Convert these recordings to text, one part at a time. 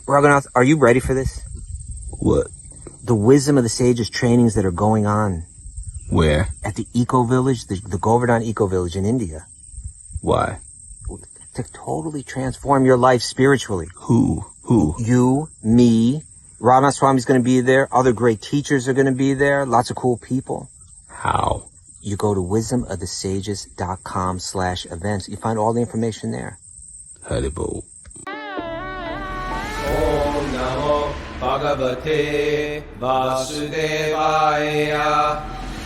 Raghunath, are you ready for this? What? The wisdom of the sages trainings that are going on. Where? At the Eco Village, the Govardhan Eco Village in India. Why? To totally transform your life spiritually. Who? You, me, Radha Swami's going to be there. Other great teachers are going to be there. Lots of cool people. How? You go to wisdomofthesages.com/events. You find all the information there. Haribo. Om Namo Bhagavate Vasudevaya.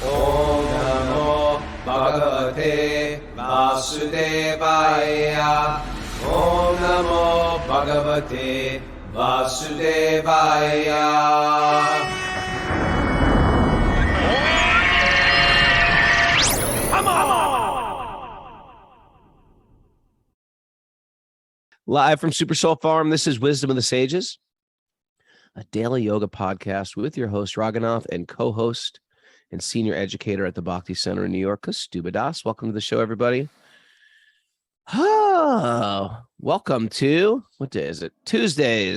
Om Namo Bhagavate Vasudevaya. Om Namo Bhagavate Vasudevaya. Live from Super Soul Farm, this is Wisdom of the Sages, a daily yoga podcast with your host, Raghunath, and co-host and senior educator at the Bhakti Center in New York, Kṛṣṇa Das. Welcome to the show, everybody. Welcome to, what day is it? Tuesday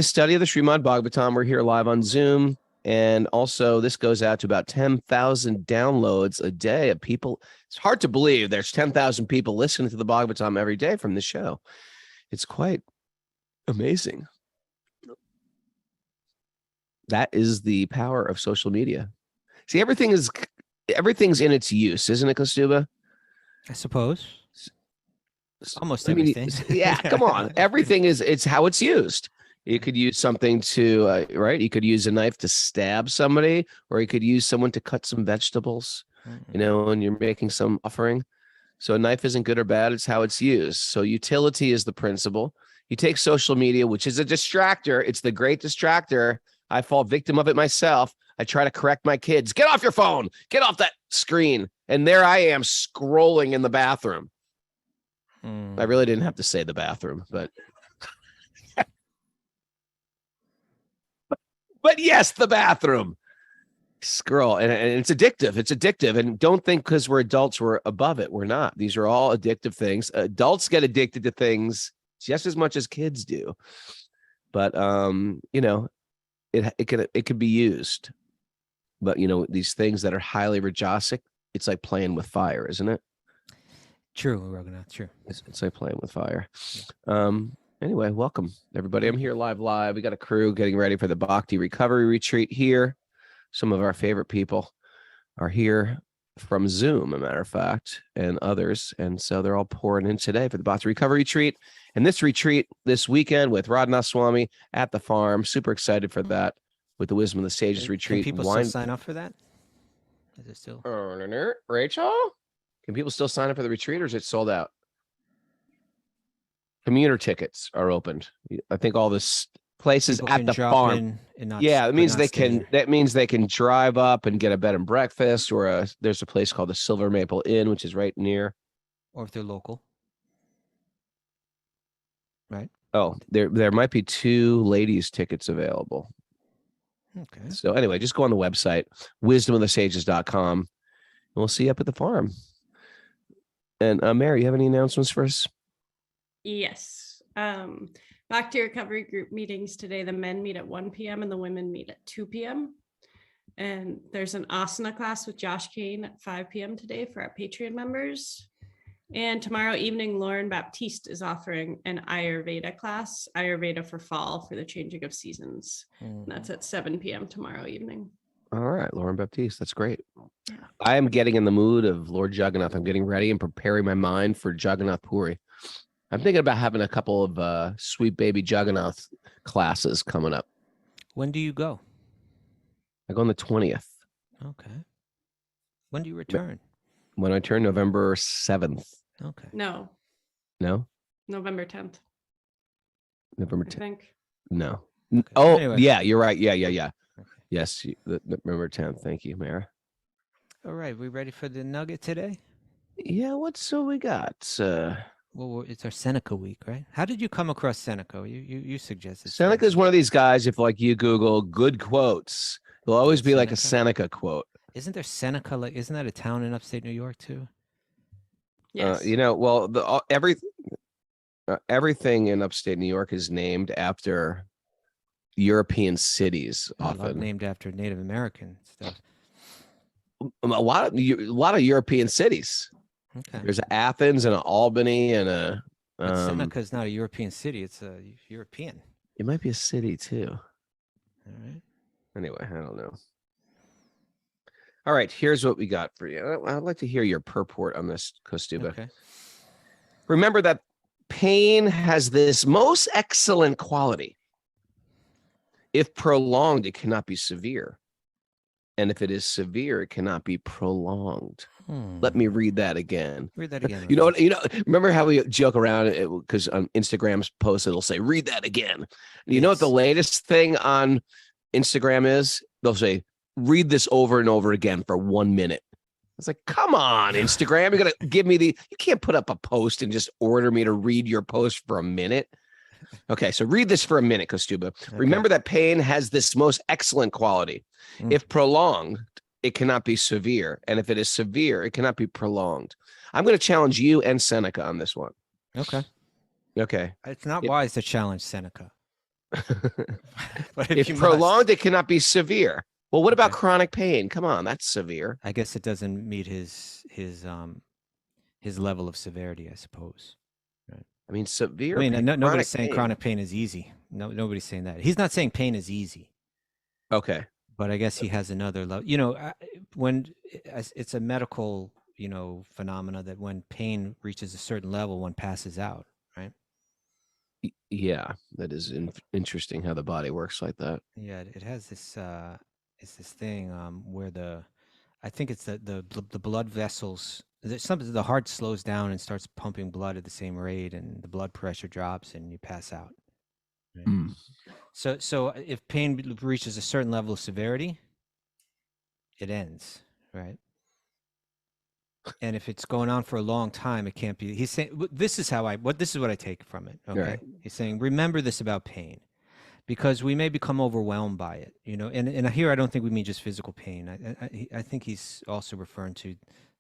study of the Srimad Bhagavatam. We're here live on Zoom. And also, this goes out to about 10,000 downloads a day of people. It's hard to believe there's 10,000 people listening to the Bhagavatam every day from the show. It's quite amazing. That is the power of social media. See, everything's in its use, isn't it, Kṛṣṇa? I suppose. Almost everything. Yeah, come on. Everything it's how it's used. You could use something to, right? You could use a knife to stab somebody, or you could use someone to cut some vegetables, and you're making some offering. So a knife isn't good or bad. It's how it's used. So utility is the principle. You take social media, which is a distractor. It's the great distractor. I fall victim of it myself. I try to correct my kids. Get off your phone. Get off that screen. And there I am scrolling in the bathroom. I really didn't have to say the bathroom, but... But yes, the bathroom. Scroll. And it's addictive. It's addictive. And don't think because we're adults, we're above it. We're not. These are all addictive things. Adults get addicted to things just as much as kids do. But, it could be used. But, these things that are highly rajasic, it's like playing with fire, isn't it? True, Raghunath, true. It's like playing with fire. Anyway, welcome, everybody. I'm here live. We got a crew getting ready for the Bhakti Recovery Retreat here. Some of our favorite people are here from Zoom, a matter of fact, and others. And so they're all pouring in today for the Bhakti Recovery Retreat. And this retreat this weekend with Radha Swami at the farm. Super excited for that with the Wisdom of the Sages Retreat. Can people still sign up for that? Is it still? Rachel? Can people still sign up for the retreat, or is it sold out? Commuter tickets are opened. I think all this places People at the farm. That means they can drive up and get a bed and breakfast, or there's a place called the Silver Maple Inn, which is right near. Or if they're local. Right. Oh, there might be 2 ladies tickets available. Okay. So anyway, just go on the website, wisdomofthesages.com, and we'll see you up at the farm. And Mary, you have any announcements for us? Yes. Bhakti Recovery Group meetings today. The men meet at 1 p.m. and the women meet at 2 p.m. And there's an asana class with Josh Kane at 5 p.m. today for our Patreon members. And tomorrow evening, Lauren Baptiste is offering an Ayurveda class, Ayurveda for fall, for the changing of seasons. And that's at 7 p.m. tomorrow evening. All right, Lauren Baptiste. That's great. Yeah. I am getting in the mood of Lord Jagannath. I'm getting ready and preparing my mind for Jagannath Puri. I'm thinking about having a couple of sweet baby Jagannath classes coming up. When do you go? I go on the 20th. Okay. When do you return? When I turn November 7th. Okay. No. November 10th. November I 10th. think. No. Okay. Oh, Anyway. yeah, you're right. Yeah. Okay. Yes, November 10th. Thank you, Mara. All right. We ready for the nugget today? Yeah, so we got? Well, it's our Seneca week, right? How did you come across Seneca? You suggested Seneca is one of these guys. If you Google good quotes, there'll always be like a Seneca? Seneca quote. Isn't there Seneca? Isn't that a town in upstate New York too? Yes. Well, everything in upstate New York is named after European cities. A lot Often named after Native American stuff. a lot of European cities. Okay. There's Athens and Albany and a. But Seneca is not a European city. It's a European. It might be a city too. All right. Anyway, I don't know. All right, here's what we got for you. I'd like to hear your purport on this, Kṛṣṇa. Okay. Remember that pain has this most excellent quality. If prolonged, it cannot be severe. And if it is severe, it cannot be prolonged. Let me read that again. Read that again. You know, remember how we joke around it because on Instagram's post it'll say read that again. You know what the latest thing on Instagram is? They'll say read this over and over again for 1 minute. It's like, come on, Instagram, you're gonna give me you can't put up a post and just order me to read your post for a minute. Okay, so read this for a minute, Kṛṣṇa. Okay. Remember that pain has this most excellent quality. If prolonged, it cannot be severe. And if it is severe, it cannot be prolonged. I'm going to challenge you and Seneca on this one. Okay. Okay. It's not wise to challenge Seneca. But if prolonged, it cannot be severe. Well, what about chronic pain? Come on, that's severe. I guess it doesn't meet his level of severity, I suppose. Right. I mean, severe. I mean, nobody's saying chronic pain is easy. No, nobody's saying that. He's not saying pain is easy. Okay. But I guess he has another level. You know, when it's a medical, phenomena that when pain reaches a certain level, one passes out, right? Yeah, that is interesting how the body works like that. Yeah, it has this. It's this thing where I think it's the blood vessels. The heart slows down and starts pumping blood at the same rate, and the blood pressure drops, and you pass out. Right? So if pain reaches a certain level of severity, it ends, right? And if it's going on for a long time, it can't be. He's saying this is what I take from it. Okay, right. He's saying remember this about pain, because we may become overwhelmed by it, And here I don't think we mean just physical pain. I think he's also referring to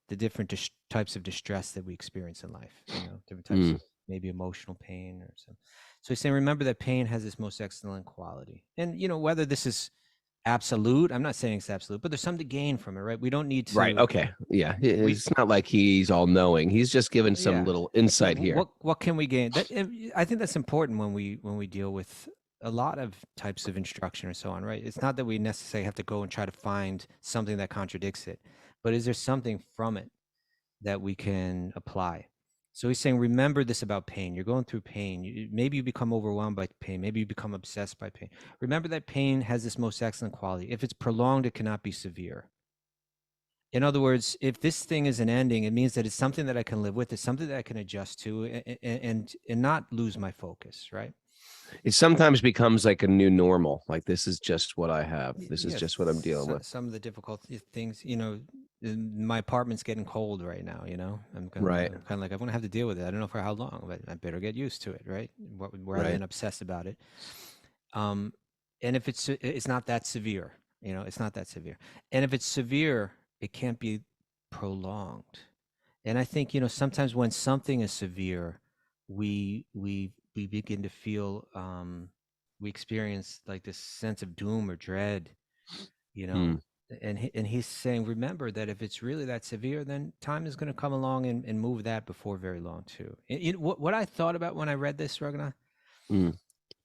the different types of distress that we experience in life. Different types of maybe emotional pain or something. So he's saying, remember that pain has this most excellent quality. And, whether this is absolute, I'm not saying it's absolute, but there's something to gain from it, right? We don't need to. Right. Okay. Yeah. It's not like he's all knowing. He's just giving some little insight here. What can we gain? I think that's important when we deal with a lot of types of instruction or so on, right? It's not that we necessarily have to go and try to find something that contradicts it, but is there something from it that we can apply? So he's saying, remember this about pain. You're going through pain. Maybe you become overwhelmed by pain. Maybe you become obsessed by pain. Remember that pain has this most excellent quality. If it's prolonged, it cannot be severe. In other words, if this thing is an ending, it means that it's something that I can live with. It's something that I can adjust to and not lose my focus, right? It sometimes becomes like a new normal. Like, this is just what I have. This is just what I'm dealing with. Some of the difficult things, my apartment's getting cold right now, I'm kind of like, I'm going to have to deal with it. I don't know for how long, but I better get used to it, right? Rather than obsess about it. And if it's not that severe, it's not that severe. And if it's severe, it can't be prolonged. And I think, sometimes when something is severe, we begin to feel, we experience like this sense of doom or dread, and he's saying, remember that if it's really that severe, then time is going to come along and move that before very long too. What I thought about when I read this, Raghunath,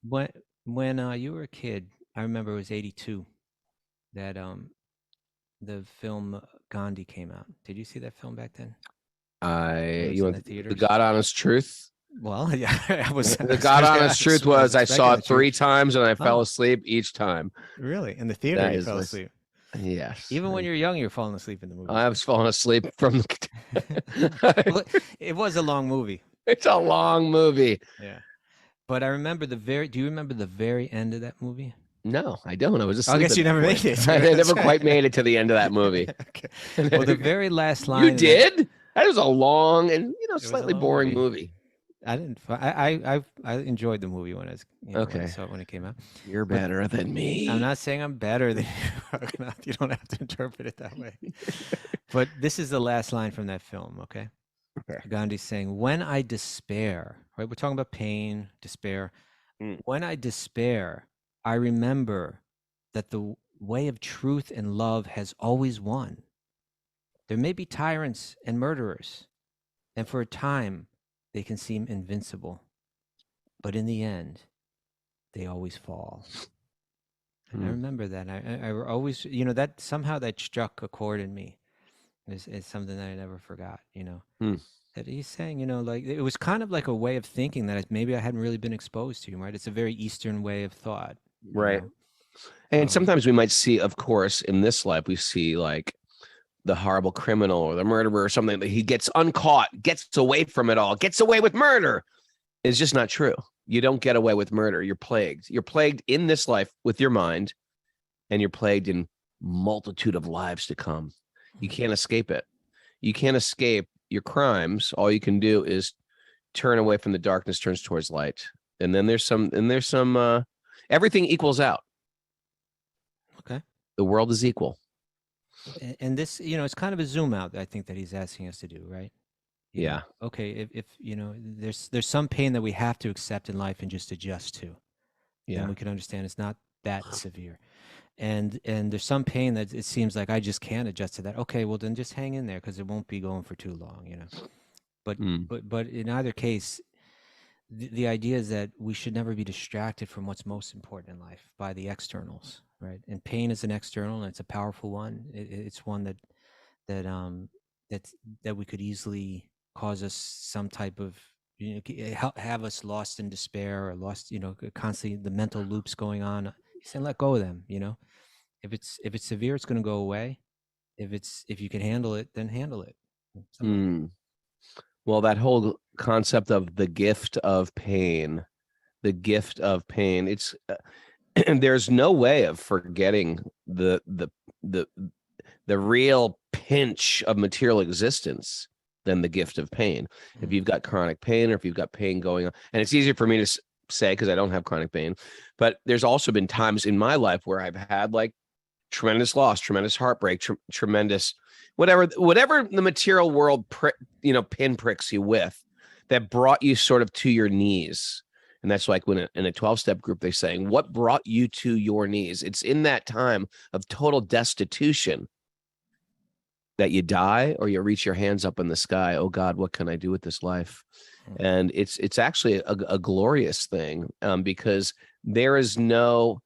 when you were a kid, I remember it was 1982 that the film Gandhi came out. Did you see that film back then? You want the God Honest Truth? Well, yeah, I was. The God Honest Truth was I saw it 3 times and I fell asleep each time. Really? In the theater, you fell asleep? Yes. Even when you're young, you're falling asleep in the movie. I was falling asleep from well, it was a long movie. It's a long movie. Yeah. But I remember do you remember the very end of that movie? No, I don't. I was asleep. I guess you never made it. I never quite made it to the end of that movie. Okay. Well, the very last line. You did? That was a long and slightly boring movie. I didn't. I enjoyed the movie when I was okay. When I saw it when it came out. You're better than me. I'm not saying I'm better than you. You don't have to interpret it that way. But this is the last line from that film. Okay. Okay. Gandhi's saying, when I despair, right? We're talking about pain, despair. When I despair, I remember that the way of truth and love has always won. There may be tyrants and murderers, and for a time they can seem invincible, but in the end, they always fall. And I remember that. I always, that somehow that struck a chord in me. It's something that I never forgot, that he's saying, like it was kind of like a way of thinking that maybe I hadn't really been exposed to, right? It's a very Eastern way of thought. Right. And sometimes we might see, of course, in this life, we see like the horrible criminal or the murderer or something that he gets uncaught, gets away from it all, gets away with murder. It's just not true. You don't get away with murder. You're plagued. You're plagued in this life with your mind, and you're plagued in multitude of lives to come. You can't escape it. You can't escape your crimes. All you can do is turn away from the darkness, turns towards light. And then there's some everything equals out. Okay. The world is equal. And this, it's kind of a zoom out, I think, that he's asking us to do, right? Yeah. Okay. If there's some pain that we have to accept in life and just adjust to. Yeah. Then we can understand it's not that severe. And there's some pain that it seems like I just can't adjust to that. Okay, well then just hang in there because it won't be going for too long, But in either case, the idea is that we should never be distracted from what's most important in life by the externals, right? And pain is an external, and it's a powerful one. It's one that we could easily cause us some type of have us lost in despair or lost, constantly the mental loops going on. He's saying let go of them, If it's severe, it's going to go away. If you can handle it, then handle it. Well, that whole concept of the gift of pain, it's there's no way of forgetting the real pinch of material existence than the gift of pain. If you've got chronic pain, or if you've got pain going on, and it's easier for me to say because I don't have chronic pain, but there's also been times in my life where I've had like tremendous loss, tremendous heartbreak, tremendous whatever the material world pinpricks you with, that brought you sort of to your knees. And that's like when in a 12-step group they're saying, what brought you to your knees? It's in that time of total destitution that you die, or you reach your hands up in the sky. Oh God, what can I do with this life? And it's actually a glorious thing, because there is no,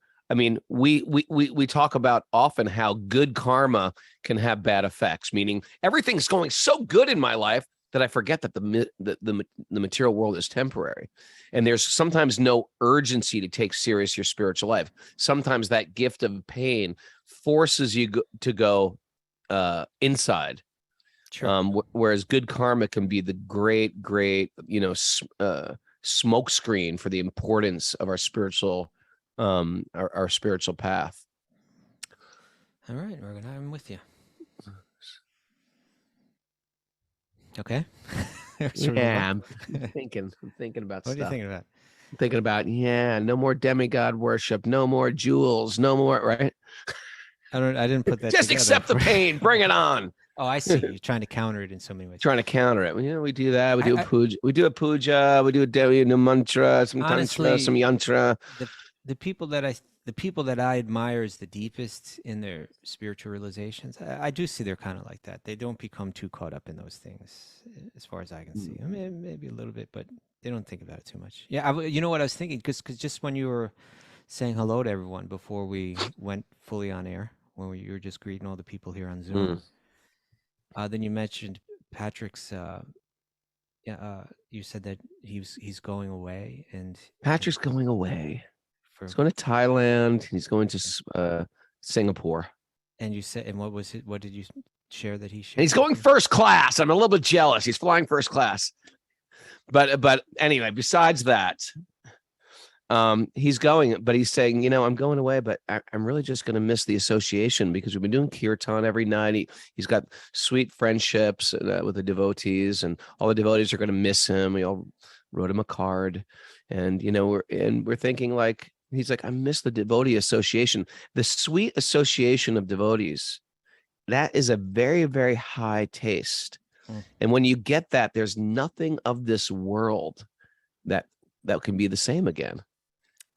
we talk about often how good karma can have bad effects, meaning everything's going so good in my life that I forget that the material world is temporary. And there's sometimes no urgency to take serious your spiritual life. Sometimes that gift of pain forces you to go inside. Sure. Whereas good karma can be the great, smoke screen for the importance of our spiritual our spiritual path. All right, I'm with you. Okay. Yeah, I'm thinking about what stuff. What are you thinking about? I'm thinking about, no more demigod worship, no more jewels, no more, right? I didn't put that Just together. accept the pain, bring it on. Oh, I see. You're trying to counter it in so many ways. Trying to counter it. We do that. We do a puja. We do a puja. We do a devi, a mantra, some tantra, some yantra. The people that I admire as the deepest in their spiritual realizations, I do see they're kind of like that. They don't become too caught up in those things, as far as I can see. I mean, maybe a little bit, but they don't think about it too much. Yeah, you know what I was thinking? Because just when you were saying hello to everyone before we went fully on air, when you were just greeting all the people here on Zoom, then you mentioned Patrick's. You said that he's going away, and Patrick's going away. He's going to Thailand. He's going to Singapore. And you said, and what was it? What did you share that he shared? And he's going first class. I'm a little bit jealous. He's flying first class. But anyway, besides that, he's going. But he's saying, I'm going away, but I'm really just going to miss the association, because we've been doing kirtan every night. He's got sweet friendships with the devotees, and all the devotees are going to miss him. We all wrote him a card, and we're thinking like. He's like, I miss the devotee association, the sweet association of devotees. That is a very, very high taste. And when you get that, there's nothing of this world that can be the same again.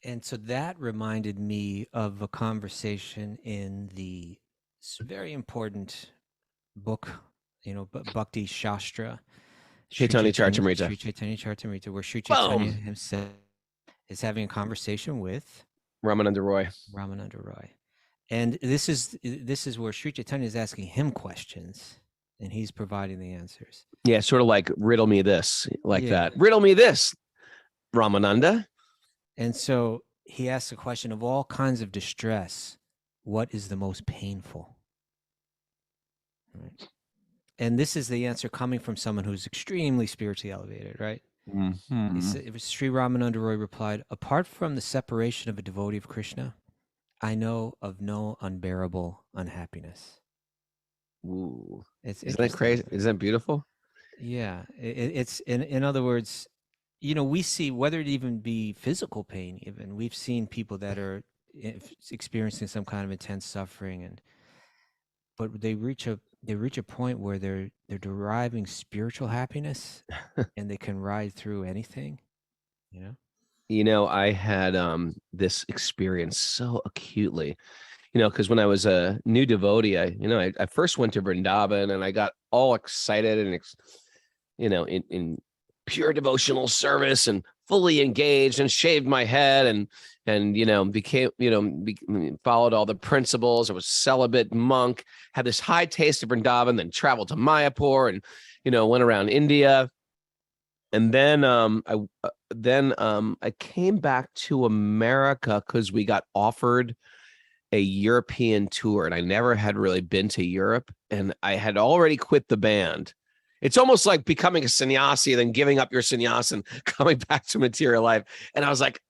And so that reminded me of a conversation in the very important book, Bhakti Shastra, Chaitanya Charitamrita. Sri Chaitanya Charitamrita, where Sri Boom! Chaitanya himself is having a conversation with Ramananda Roy. And this is where Sri Chaitanya is asking him questions and he's providing the answers. Yeah, sort of like riddle me this, like Yeah. that. Riddle me this, Ramananda. And so he asks a question of all kinds of distress. What is the most painful? Right. And this is the answer coming from someone who's extremely spiritually elevated, right? He said, it was Sri Ramananda Roy replied, apart from the separation of a devotee of Kṛṣṇa, I know of no unbearable unhappiness. Ooh. It's Isn't that crazy? Isn't that beautiful? Yeah. It's in other words, we see, whether it even be physical pain, even we've seen people that are experiencing some kind of intense suffering, but they reach a point where they're deriving spiritual happiness and they can ride through anything, I had this experience so acutely, because when I was a new devotee, I first went to Vrindavan and I got all excited and in pure devotional service and fully engaged and shaved my head and became followed all the principles. I was celibate monk, had this high taste of Vrindavan, then traveled to Mayapur and went around India. And then I came back to America because we got offered a European tour, and I never had really been to Europe, and I had already quit the band. It's almost like becoming a sannyasi, then giving up your sannyas and coming back to material life. And I was like,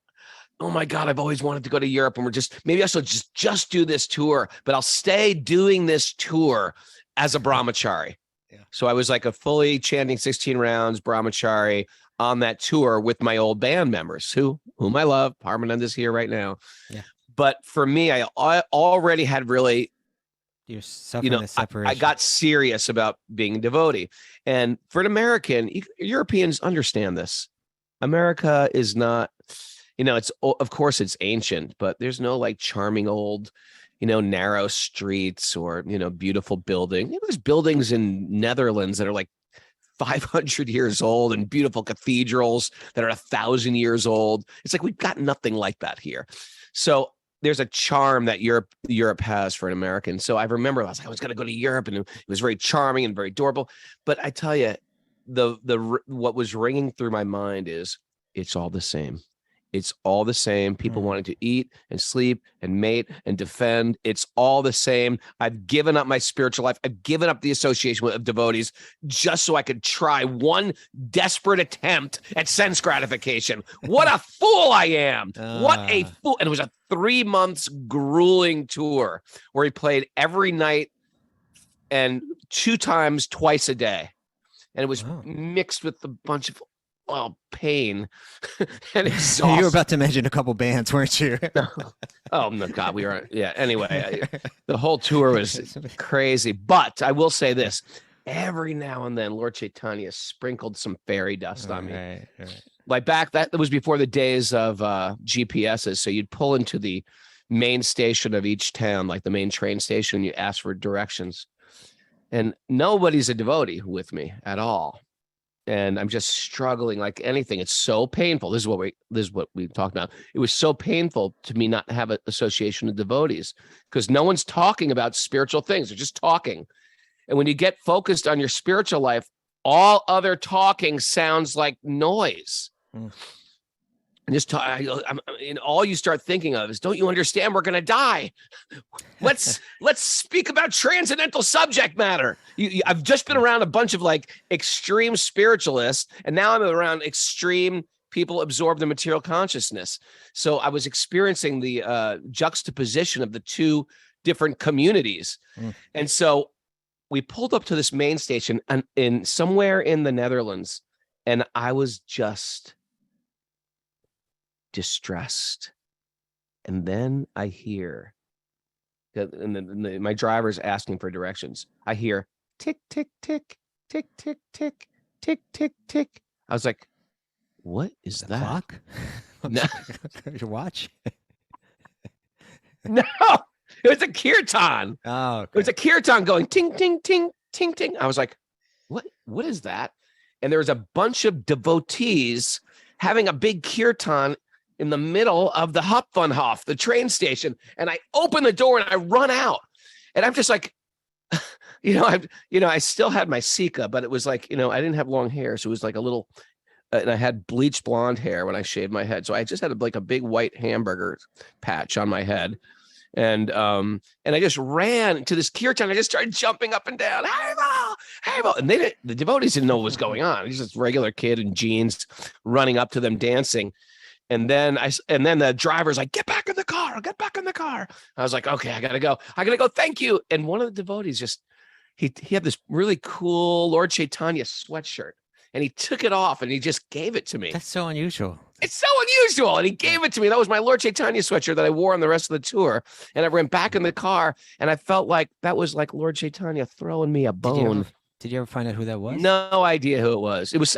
oh my God, I've always wanted to go to Europe, and maybe I should just do this tour, but I'll stay doing this tour as a brahmachari. Yeah. So I was like a fully chanting 16 rounds brahmachari on that tour with my old band members whom I love. Parmananda's here right now. Yeah. But for me, I already had really, you're suffering the separation. I got serious about being a devotee. And for an American, Europeans understand this. America is not, it's, of course it's ancient, but there's no like charming old, narrow streets or, beautiful building. There's buildings in Netherlands that are like 500 years old and beautiful cathedrals that are 1,000 years old. It's like, we've got nothing like that here. So there's a charm that Europe has for an American. So I remember I was going to go to Europe, and it was very charming and very adorable. But I tell you, what was ringing through my mind is it's all the same. It's all the same. People wanting to eat and sleep and mate and defend. It's all the same. I've given up my spiritual life. I've given up the association with devotees just so I could try one desperate attempt at sense gratification. What a fool I am. What a fool. And it was a 3 months grueling tour where he played every night and 2 times twice a day. And it was mixed with a bunch of pain and exhaustion. You were about to mention a couple bands, weren't you? Oh no, God, we were. Yeah. Anyway, the whole tour was crazy. But I will say this: every now and then, Lord Chaitanya sprinkled some fairy dust on me. Right. Like that was before the days of GPSs. So you'd pull into the main station of each town, like the main train station. You ask for directions, and nobody's a devotee with me at all. And I'm just struggling like anything. It's so painful. This is what we talked about. It was so painful to me not have an association with devotees because no one's talking about spiritual things. They're just talking. And when you get focused on your spiritual life, all other talking sounds like noise. And just all you start thinking of is, don't you understand? We're going to die. Let's speak about transcendental subject matter. I've just been around a bunch of like extreme spiritualists, and now I'm around extreme people absorbed in material consciousness. So I was experiencing the juxtaposition of the two different communities. And so we pulled up to this main station in somewhere in the Netherlands, and I was just distressed. And then I hear, and my driver's asking for directions. I hear tick, tick, tick. tick, tick, tick, tick, tick, tick. I was like, what is that? Clock? No. Your watch? No, it was a kirtan. Oh, It was a kirtan going ting, ting, ting, ting, ting. I was like, what is that? And there was a bunch of devotees having a big kirtan in the middle of the Hauptbahnhof, the train station. And I open the door and I run out. And I'm just like, I still had my Sika, but it was like, I didn't have long hair. So it was like a little, and I had bleached blonde hair when I shaved my head. So I just had like a big white hamburger patch on my head. And I just ran to this kirtan. I just started jumping up and down. Hey, and the devotees didn't know what was going on. He's just a regular kid in jeans running up to them dancing. And then the driver's like, get back in the car. Get back in the car. I was like, okay, I gotta go. Thank you. And one of the devotees he had this really cool Lord Chaitanya sweatshirt. And he took it off and he just gave it to me. That's so unusual. It's so unusual. And he gave it to me. That was my Lord Chaitanya sweatshirt that I wore on the rest of the tour. And I ran back in the car and I felt like that was like Lord Chaitanya throwing me a bone. Did you ever find out who that was? No idea who it was. It was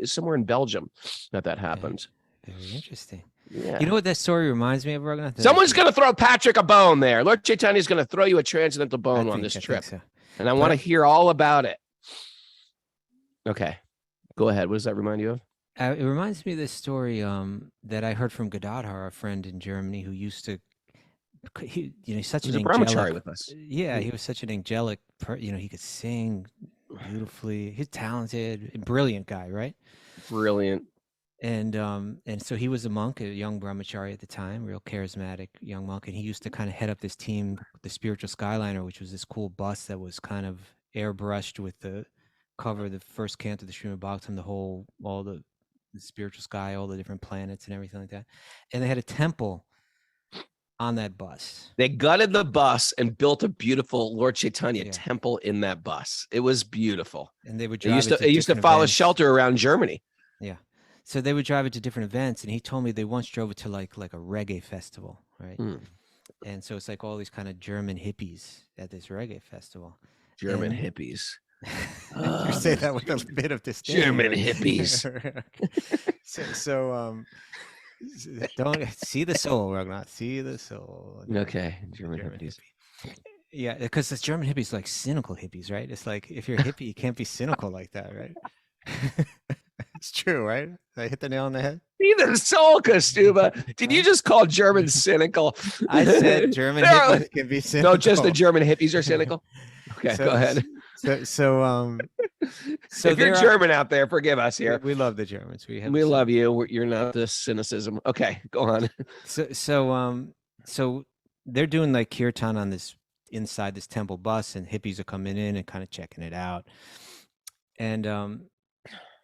somewhere in Belgium that happened. Very interesting. Yeah. You know what that story reminds me of, Raghunath? Someone's going to throw Patrick a bone there. Lord Chaitanya is going to throw you a transcendental bone on this trip. So. And I want to hear all about it. Okay. Go ahead. What does that remind you of? It reminds me of this story that I heard from Gadadhar, a friend in Germany who used to, he's such an brahmachari with us. Yeah, he was such an angelic, he could sing beautifully. He's talented, brilliant guy, right? Brilliant. And so he was a monk, a young brahmachari at the time, real charismatic young monk. And he used to kind of head up this team, the Spiritual Skyliner, which was this cool bus that was kind of airbrushed with the cover of the first canto of the Srimad Bhagavatam, all the spiritual sky, all the different planets and everything like that. And they had a temple on that bus. They gutted the bus and built a beautiful Lord Chaitanya temple in that bus. It was beautiful. And they would drive it used to follow shelter around Germany. Yeah. So they would drive it to different events. And he told me they once drove it to like a reggae festival, right? And so it's like all these kind of German hippies at this reggae festival. German hippies. You say that with a bit of disdain. German hippies. so don't see the soul, Raghunath. See the soul. Okay, German hippies. Yeah, because the German hippies like cynical hippies, right? It's like if you're a hippie, you can't be cynical like that, right? It's true, right? Did I hit the nail on the head? See the soul, Kṛṣṇa. Did you just call German cynical? I said German hippies can be cynical. No, just the German hippies are cynical. Okay, go ahead. So if you're German out there, forgive us here. We love the Germans. We love you. You're not the cynicism. Okay, go on. So they're doing like kirtan on this inside this temple bus, and hippies are coming in and kind of checking it out, and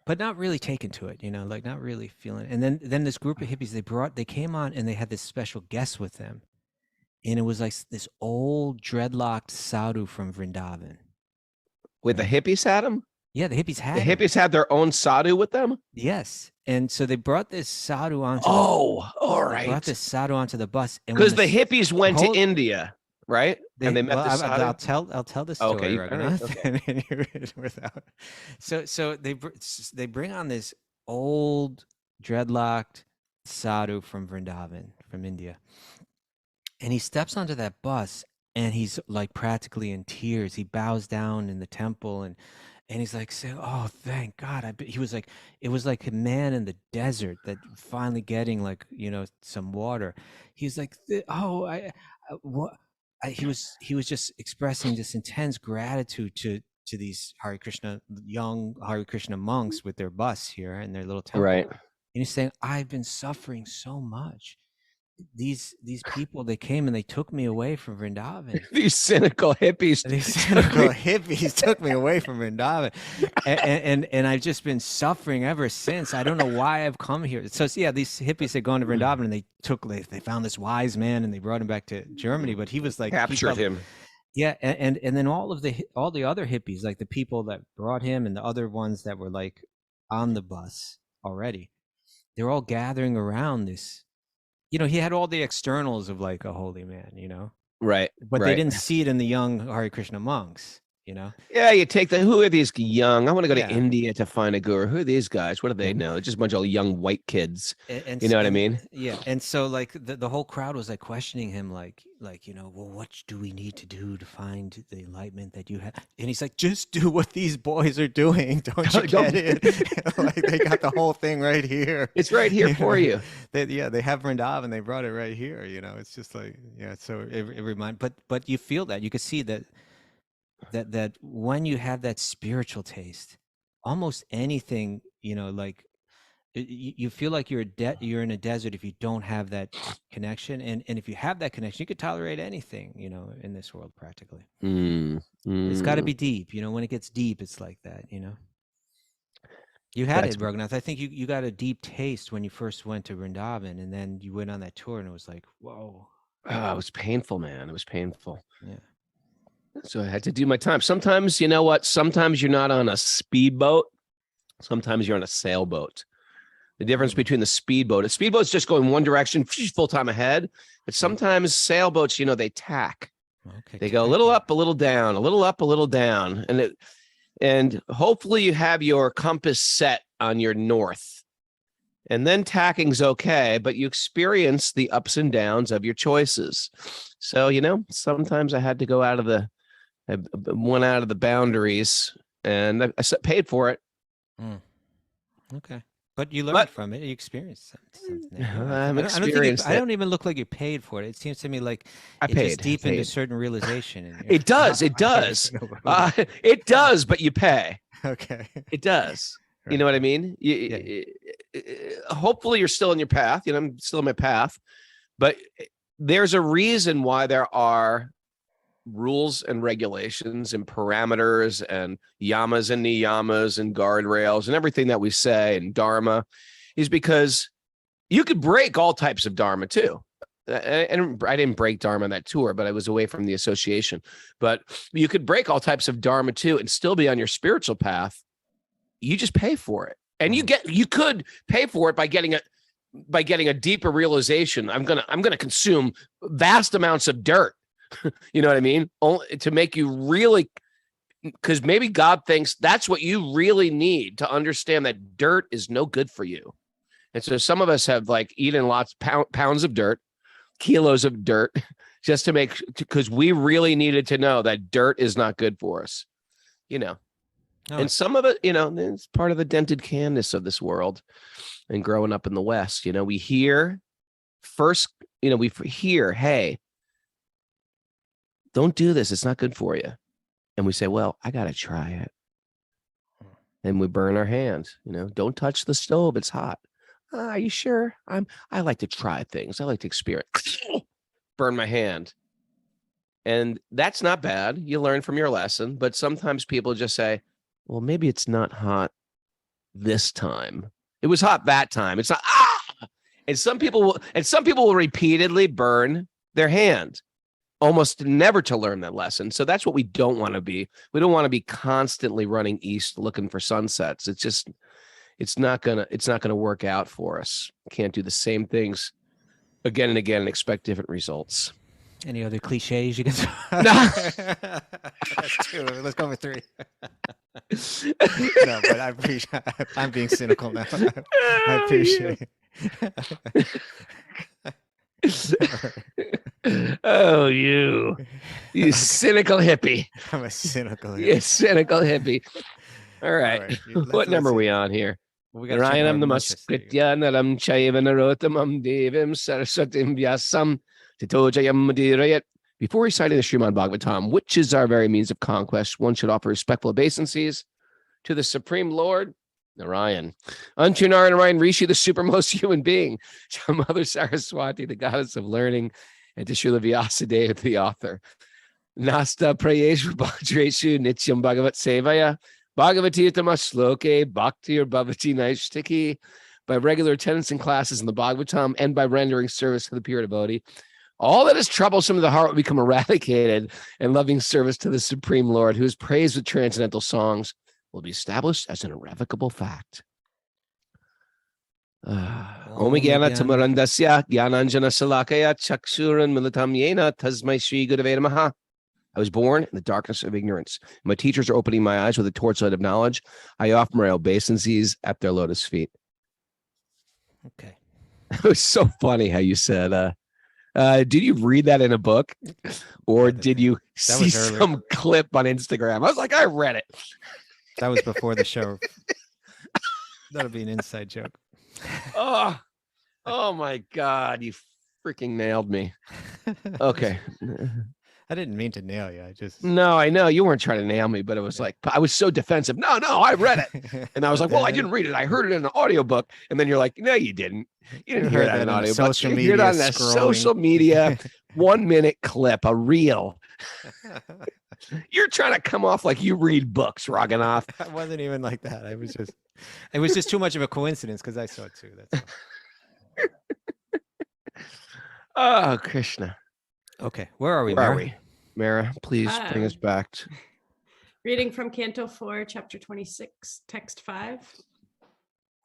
but not really taken to it, like not really feeling it. And then this group of hippies they came on and they had this special guest with them, and it was like this old dreadlocked sadhu from Vrindavan. With the hippies had them? Yeah, the hippies had. The hippies had their own sadhu with them? Yes, and so they brought this sadhu onto. Oh, all right. They brought this sadhu onto the bus, because the hippies went to India, right? And they met the sadhu. I'll tell the story. Okay, Without. So they bring on this old dreadlocked sadhu from Vrindavan, from India, and he steps onto that bus. And he's like practically in tears. He bows down in the temple and he's like saying, "Oh, thank God!" He was like, it was like a man in the desert that finally getting like some water. He's like, he was just expressing this intense gratitude to these young Hare Krishna monks with their bus here in their little temple. Right. And he's saying, "I've been suffering so much. These people, they came and they took me away from Vrindavan. These cynical hippies. Took me away from Vrindavan, and I've just been suffering ever since. I don't know why I've come here." So yeah, these hippies had gone to Vrindavan and they found this wise man and they brought him back to Germany, but he was like captured him. Yeah, and then all the other hippies, like the people that brought him and the other ones that were like on the bus already, they're all gathering around this. He had all the externals of like a holy man, Right. But they didn't see it in the young Hare Krishna monks. Yeah, you take who are these young? I want to go Yeah. to India to find a guru. Who are these guys? What do they know? Just a bunch of young white kids. And You know what I mean? Yeah. And so like the whole crowd was like questioning him, like, well, what do we need to do to find the enlightenment that you have? And he's like, just do what these boys are doing. Don't you get it? Like they got the whole thing right here. It's right here for you. They have Vrindavan, they brought it right here. It's just like, so it reminds, but you feel that, you can see that when you have that spiritual taste, almost anything, like you feel like you're in a desert if you don't have that connection, and if you have that connection, you could tolerate anything, in this world practically. It's got to be deep, when it gets deep, it's like that. You had it, Raghunath. I think you got a deep taste when you first went to Vrindavan, and then you went on that tour, and it was like, whoa. Oh, it was painful, man. It was painful. Yeah. So I had to do my time. Sometimes, you know what? Sometimes you're not on a speedboat. Sometimes you're on a sailboat. The difference between the speedboat, a speedboat's just going one direction, full time ahead. But sometimes sailboats, they tack. Okay. They go a little up, a little down, a little up, a little down. And hopefully you have your compass set on your north. And then tacking's okay, but you experience the ups and downs of your choices. So, sometimes I had to go out of the boundaries, and I paid for it. Okay. But you learned from it. You experienced something. I don't even look like you paid for it. It seems to me like just deep into certain realization. It does. It does. It does, but you pay. Okay. It does. Right. You know what I mean? Hopefully you're still in your path. I'm still in my path. But there's a reason why there are rules and regulations and parameters and yamas and niyamas and guardrails and everything that we say, and dharma, is because you could break all types of dharma too. And I didn't break dharma on that tour, but I was away from the association. But you could break all types of dharma too and still be on your spiritual path. You just pay for it. And you could pay for it by getting a deeper realization. I'm gonna consume vast amounts of dirt. You know what I mean? Only to make you really, because maybe God thinks that's what you really need to understand that dirt is no good for you. And so some of us have eaten lots pounds of dirt, kilos of dirt, just because we really needed to know that dirt is not good for us. And some of it, it's part of the dented canvas of this world. And growing up in the West, we hear first, we hear, hey, don't do this. It's not good for you. And we say, well, I got to try it. And we burn our hands, don't touch the stove. It's hot. Are you sure? I like to try things. I like to experience. Burn my hand. And that's not bad. You learn from your lesson. But sometimes people just say, well, maybe it's not hot this time. It was hot that time. It's not. And some people will repeatedly burn their hand, almost never to learn that lesson. So that's what we don't want to be. We don't want to be constantly running east looking for sunsets. It's not gonna work out for us. Can't do the same things again and again and expect different results. Any other cliches you can throw? No. That's two. Let's go with three. No, but I appreciate. I'm being cynical now. I appreciate it. Oh, you cynical hippie. I'm a cynical hippie. You cynical hippie. All right. What number are we on here? Narayanam namaskritya naram chaiva narottamam devim saraswatim vyasam titojayam madirayat. Before reciting the Srimad Bhagavatam, which is our very means of conquest, one should offer respectful obeisances to the Supreme Lord, Narayan, unto Narayan Rishi, the supermost human being, to Mother Saraswati, the goddess of learning, and to Srila Vyasadeva, the author. Nasta prayeshu bhadreshu nityam bhagavat sevaya, bhagavati tamasloke bhakti or bhavati naishtiki, by regular attendance in classes in the Bhagavatam and by rendering service to the pure devotee. All that is troublesome to the heart will become eradicated, and loving service to the Supreme Lord, who is praised with transcendental songs, will be established as an irrevocable fact. Om Gyana Tamarandasya Gyananjana Salakaya Chakshuran Militam Yena Tasmai Shri Gurave Namaha. I was born in the darkness of ignorance. My teachers are opening my eyes with a torchlight of knowledge. I offer my obeisances at their lotus feet. Okay. It was so funny how you said, did you read that in a book, or did you see some clip on Instagram? I was like, I read it. That was before the show. That'll be an inside joke. Oh my God, you freaking nailed me. Okay. I didn't mean to nail you. No, I know you weren't trying to nail me, but it was like, I was so defensive. No, I read it. And I was like, well, I didn't read it. I heard it in an audiobook. And then you're like, no, you didn't. You didn't hear that in an audiobook. You heard that in a social media 1 minute clip, a reel. You're trying to come off like you read books, Raghunath. I wasn't even like that. It was just too much of a coincidence because I saw it too. That's all. Oh, Kṛṣṇa. Okay, where are we? Where are we? Mara, please bring us back. Reading from Canto 4, Chapter 26, Text 5.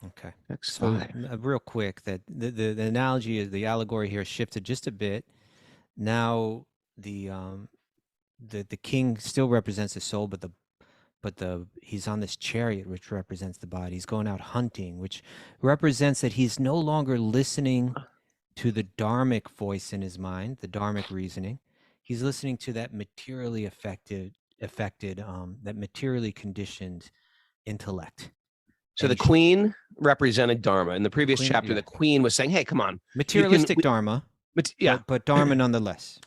Okay. Text So 5. real quick, that the analogy is the allegory here shifted just a bit. Now the king still represents the soul, but he's on this chariot, which represents the body. He's going out hunting, which represents that he's no longer listening to the dharmic voice in his mind, the dharmic reasoning. He's listening to that materially affected, that materially conditioned intellect. So the queen represented Dharma. In the previous chapter, the queen was saying, hey, come on. Materialistic Dharma, but Dharma nonetheless.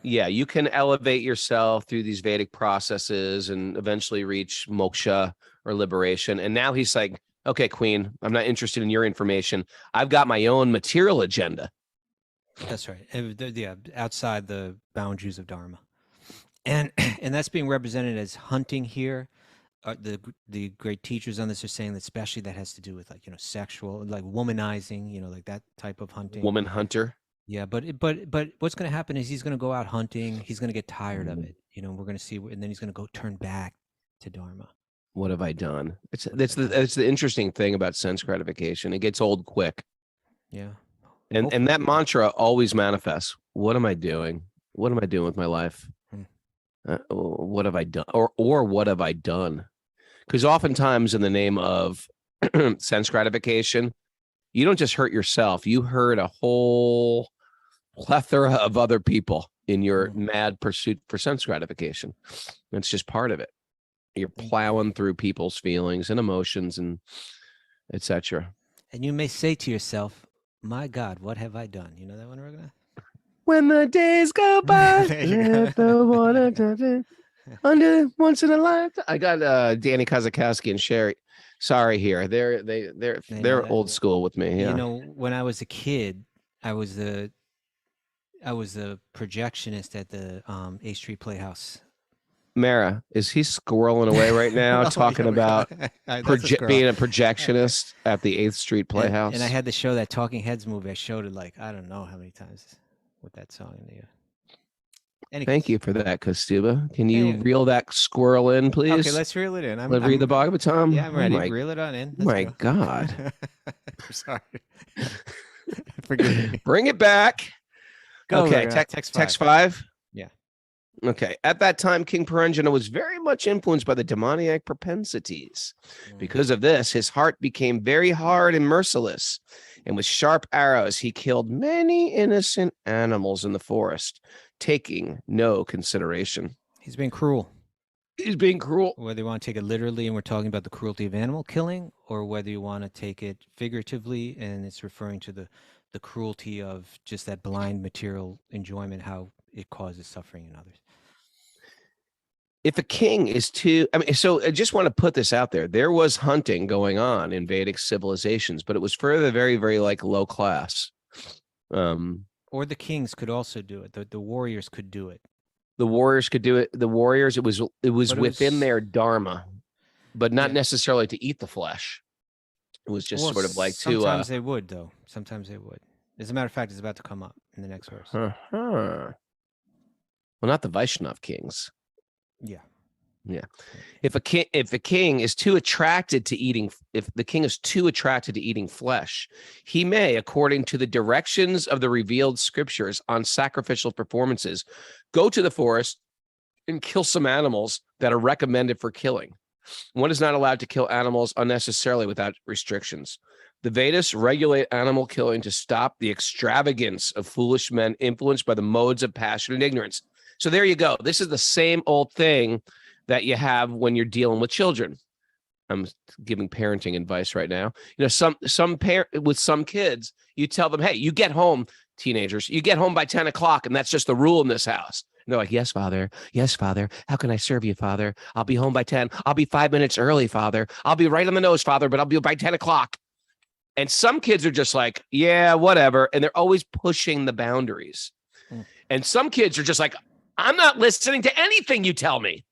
Yeah, you can elevate yourself through these Vedic processes and eventually reach moksha or liberation. And now he's like, okay, queen, I'm not interested in your information. I've got my own material agenda. That's right. Yeah, outside the boundaries of Dharma. And that's being represented as hunting here. The great teachers on this are saying that especially that has to do with sexual, like womanizing, like that type of hunting. Woman hunter. Yeah, but what's going to happen is he's going to go out hunting. He's going to get tired of it. We're going to see, and then he's going to go turn back to Dharma. What have I done? It's the interesting thing about sense gratification. It gets old quick. Yeah. And that mantra always manifests. What am I doing? What am I doing with my life? What have I done? Or what have I done? Because oftentimes in the name of sense gratification, you don't just hurt yourself. You hurt a whole plethora of other people in your mad pursuit for sense gratification. It's just part of it. You're plowing through people's feelings and emotions and etc. And you may say to yourself, my God, what have I done? You know that one, Raghunath? When the days go by, let the water touch it. Under once in a lifetime. I got Danny Kazakowski and Sherry. Sorry here. They're old school with me. Yeah. When I was a kid, I was a projectionist at the 8th Street Playhouse. Mara, is he squirreling away right now talking about being a projectionist at the 8th Street Playhouse? And I had to show that Talking Heads movie. I showed it I don't know how many times with that song in the Thank you for that, Kastuba. Can you reel that squirrel in, please? Okay, let's reel it in. Let's read the Bhagavatam. Yeah, I'm ready. Reel it on in. My God. I'm sorry. Forgive me. Bring it back. Go, okay, text 5. Yeah. Okay. At that time, King Puranjana was very much influenced by the demoniac propensities. Because of this, his heart became very hard and merciless. And with sharp arrows, he killed many innocent animals in the forest, taking no consideration. He's being cruel. He's being cruel. Whether you want to take it literally and we're talking about the cruelty of animal killing, or whether you want to take it figuratively and it's referring to the cruelty of just that blind material enjoyment, how it causes suffering in others. If a king is so I just want to put this out there. There was hunting going on in Vedic civilizations, but it was for the very, very low class. Or the kings could also do it. The warriors could do it. The warriors could do it. The warriors, it was within their dharma, but not necessarily to eat the flesh. It was just sort of like sometimes they would, though. Sometimes they would. As a matter of fact, it's about to come up in the next verse. Well, not the Vaishnav kings. Yeah. If the king is too attracted to eating flesh, he may, according to the directions of the revealed scriptures on sacrificial performances, go to the forest and kill some animals that are recommended for killing. One is not allowed to kill animals unnecessarily without restrictions. The Vedas regulate animal killing to stop the extravagance of foolish men influenced by the modes of passion and ignorance. So there you go. This is the same old thing that you have when you're dealing with children. I'm giving parenting advice right now. You know, with some kids, you tell them, hey, you get home, teenagers, you get home by 10 o'clock, and that's just the rule in this house. And they're like, yes, father. Yes, father. How can I serve you, father? I'll be home by 10. I'll be 5 minutes early, father. I'll be right on the nose, father, but I'll be by 10 o'clock. And some kids are just like, yeah, whatever. And they're always pushing the boundaries. And some kids are just like, I'm not listening to anything you tell me.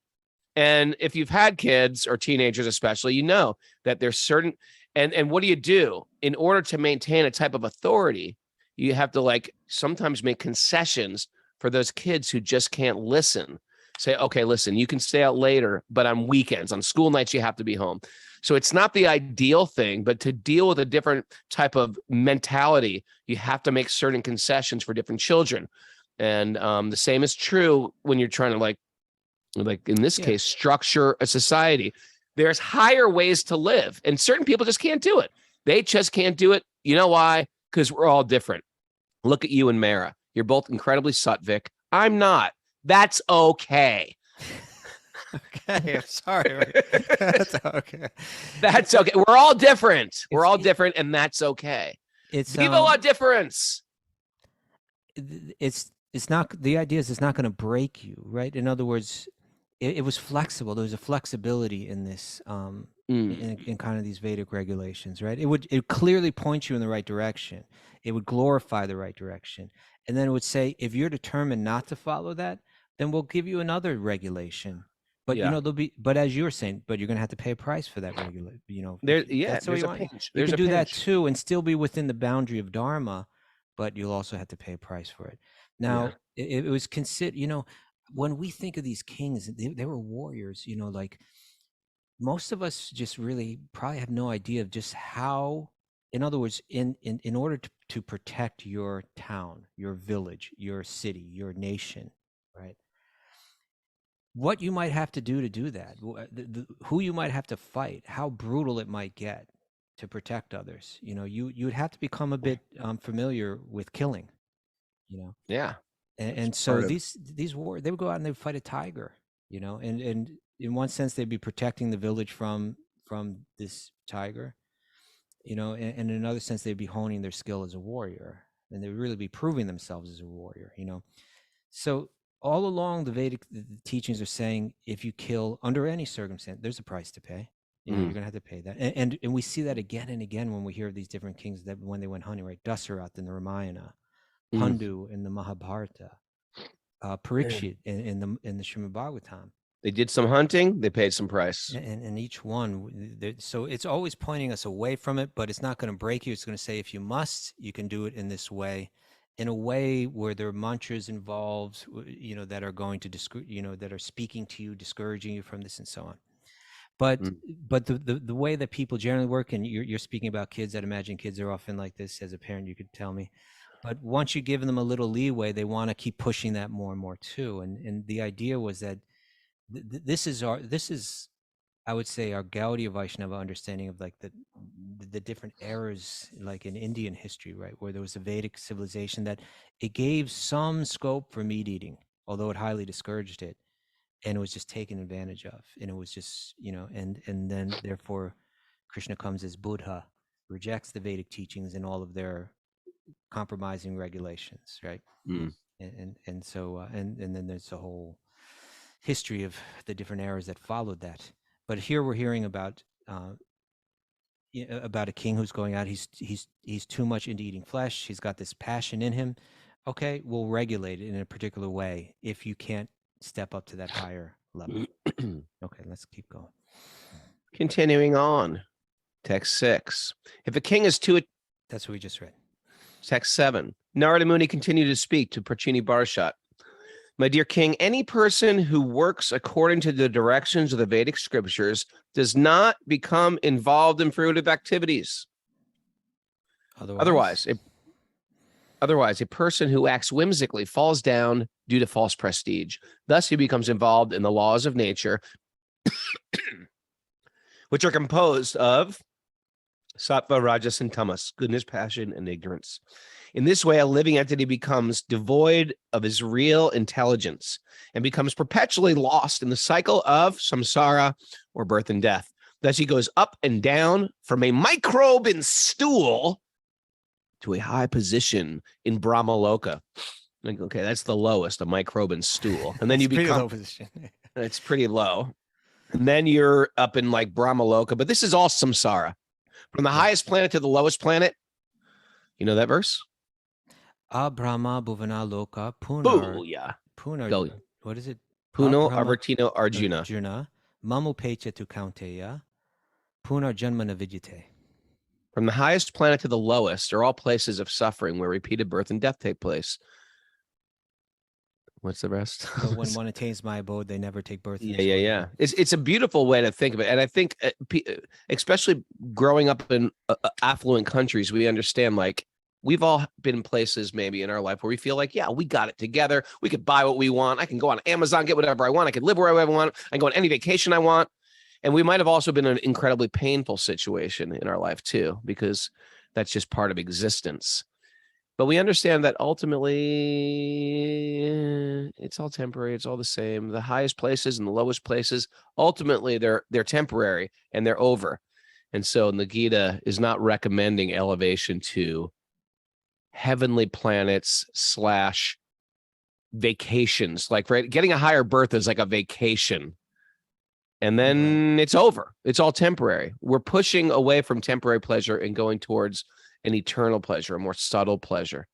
And if you've had kids or teenagers, especially, you know that there's certain, and what do you do in order to maintain a type of authority? You have to like sometimes make concessions for those kids who just can't listen. Say, okay, listen, you can stay out later, but on weekends, on school nights, you have to be home. So it's not the ideal thing, but to deal with a different type of mentality, you have to make certain concessions for different children. And the same is true when you're trying to like in this case, structure a society. There's higher ways to live, and certain people just can't do it. They just can't do it. You know why? Because we're all different. Look at you and Mara. You're both incredibly Sattvic. I'm not. That's okay. Okay, I'm sorry. That's okay. That's okay. We're all different. We're all different, and that's okay. It's Viva la difference. It's not, the idea is it's not going to break you, right? In other words, it was flexible. There was a flexibility in this, in kind of these Vedic regulations, right? It would clearly point you in the right direction. It would glorify the right direction. And then it would say, if you're determined not to follow that, then we'll give you another regulation. But, you know, there'll be, but as you were saying, but you're going to have to pay a price for that regulation, you know. There's a pinch. You can do that too and still be within the boundary of Dharma, but you'll also have to pay a price for it. Now, it was considered, you know, when we think of these kings, they were warriors, you know, like most of us just really probably have no idea of just how, in other words, in order to protect your town, your village, your city, your nation, right? What you might have to do that, who you might have to fight, how brutal it might get to protect others. You know, you'd have to become a bit familiar with killing, you know? Yeah. And so these war, they would go out and they would fight a tiger, you know, and in one sense they'd be protecting the village from this tiger, you know, and in another sense they'd be honing their skill as a warrior, and they would really be proving themselves as a warrior, you know. So all along the Vedic teachings are saying, if you kill under any circumstance, there's a price to pay. You know, you're gonna have to pay that, and we see that again and again when we hear of these different kings that when they went hunting, right? Dasarath in the Ramayana, Pandu in the Mahabharata, Parikshit in the Srimad Bhagavatam. They did some hunting. They paid some price. And each one, so it's always pointing us away from it, but it's not going to break you. It's going to say, if you must, you can do it in this way, in a way where there are mantras involved, you know, that are going to you know, that are speaking to you, discouraging you from this and so on. But the way that people generally work, and you're speaking about kids, I'd imagine kids are often like this. As a parent, you could tell me. But once you give them a little leeway, they want to keep pushing that more and more too. And the idea was that this is I would say our Gaudiya Vaishnava understanding of like the different eras, like in Indian history, right, where there was a Vedic civilization that it gave some scope for meat eating, although it highly discouraged it, and it was just taken advantage of, and it was just, you know, and then therefore Kṛṣṇa comes as Buddha, rejects the Vedic teachings and all of their compromising regulations, right? And so and then there's a whole history of the different eras that followed that. But here we're hearing about a king who's going out. He's too much into eating flesh. He's got this passion in him. Okay, we'll regulate it in a particular way if you can't step up to that higher level. Okay, let's keep going. Continuing on, text 6. If a king is too, that's what we just read. Text 7. Narada Muni continued to speak to Prachini Barshat. My dear king, any person who works according to the directions of the Vedic scriptures does not become involved in fruitive activities. Otherwise, Otherwise, a person who acts whimsically falls down due to false prestige. Thus, he becomes involved in the laws of nature, which are composed of sattva, rajas, and tamas, goodness, passion, and ignorance. In this way, a living entity becomes devoid of his real intelligence and becomes perpetually lost in the cycle of samsara, or birth and death. Thus, he goes up and down from a microbe in stool to a high position in Brahmaloka. Like, okay, that's the lowest, a microbe in stool. And then you It's pretty become, low position. it's pretty low. And then you're up in like Brahmaloka, but this is all samsara. From the highest planet to the lowest planet. You know that verse? Brahma Bhuvana Loka Booyah. Punar. Go. What is it? Puno Brahma Avartino Arjuna. Arjuna Mamupecha tu Kaunteya Punar Janmana Vidyate. From the highest planet to the lowest are all places of suffering where repeated birth and death take place. What's the rest? But when one attains my abode, they never take birth. Yeah. It's a beautiful way to think of it. And I think, especially growing up in affluent countries, we understand, like, we've all been in places maybe in our life where we feel like, yeah, we got it together. We could buy what we want. I can go on Amazon, get whatever I want. I can live wherever I want. I can go on any vacation I want. And we might have also been in an incredibly painful situation in our life too, because that's just part of existence. But we understand that ultimately it's all temporary. It's all the same. The highest places and the lowest places, ultimately they're temporary and they're over. And so the Gita is not recommending elevation to heavenly planets / vacations. Like, right, getting a higher birth is like a vacation. And then it's over. It's all temporary. We're pushing away from temporary pleasure and going towards an eternal pleasure, a more subtle pleasure.